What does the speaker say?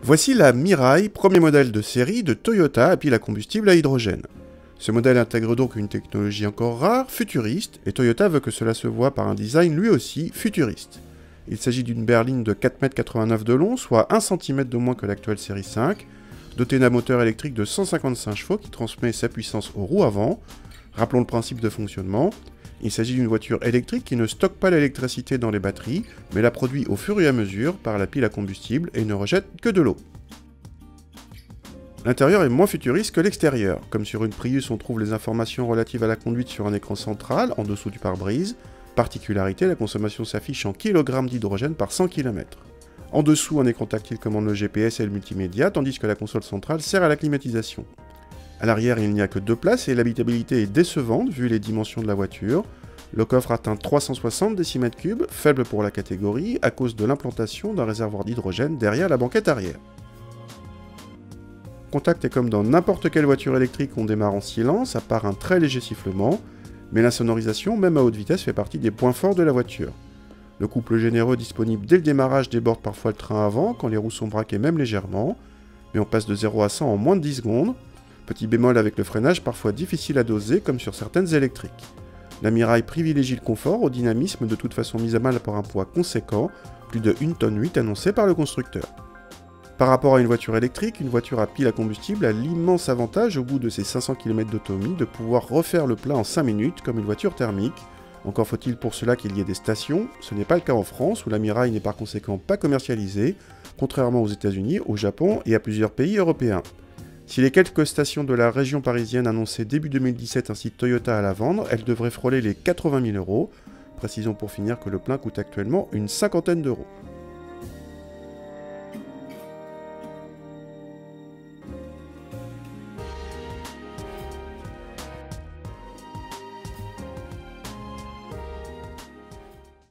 Voici la Mirai, premier modèle de série de Toyota à pile à combustible à hydrogène. Ce modèle intègre donc une technologie encore rare, futuriste, et Toyota veut que cela se voie par un design lui aussi futuriste. Il s'agit d'une berline de 4,89 m de long, soit 1 cm de moins que l'actuelle série 5, dotée d'un moteur électrique de 155 chevaux qui transmet sa puissance aux roues avant. Rappelons le principe de fonctionnement. Il s'agit d'une voiture électrique qui ne stocke pas l'électricité dans les batteries, mais la produit au fur et à mesure par la pile à combustible et ne rejette que de l'eau. L'intérieur est moins futuriste que l'extérieur. Comme sur une Prius, on trouve les informations relatives à la conduite sur un écran central, en dessous du pare-brise. Particularité, la consommation s'affiche en kg d'hydrogène par 100 km. En dessous, un écran tactile commande le GPS et le multimédia, tandis que la console centrale sert à la climatisation. À l'arrière, il n'y a que 2 places et l'habitabilité est décevante vu les dimensions de la voiture. Le coffre atteint 360 décimètres cubes, faible pour la catégorie, à cause de l'implantation d'un réservoir d'hydrogène derrière la banquette arrière. Contact est comme dans n'importe quelle voiture électrique, on démarre en silence, à part un très léger sifflement, mais l'insonorisation, même à haute vitesse, fait partie des points forts de la voiture. Le couple généreux disponible dès le démarrage déborde parfois le train avant, quand les roues sont braquées même légèrement, mais on passe de 0 à 100 en moins de 10 secondes. Petit bémol avec le freinage parfois difficile à doser, comme sur certaines électriques. La Mirai privilégie le confort au dynamisme, de toute façon mis à mal par un poids conséquent, plus de 1,8 tonne annoncé par le constructeur. Par rapport à une voiture électrique, une voiture à pile à combustible a l'immense avantage, au bout de ses 500 km d'autonomie, de pouvoir refaire le plein en 5 minutes, comme une voiture thermique. Encore faut-il pour cela qu'il y ait des stations, ce n'est pas le cas en France, où la Mirai n'est par conséquent pas commercialisée, contrairement aux États-Unis, au Japon et à plusieurs pays européens. Si les quelques stations de la région parisienne annonçaient début 2017 un site Toyota à la vendre, elles devraient frôler les 80 000 €. Précisons pour finir que le plein coûte actuellement une cinquantaine d'euros.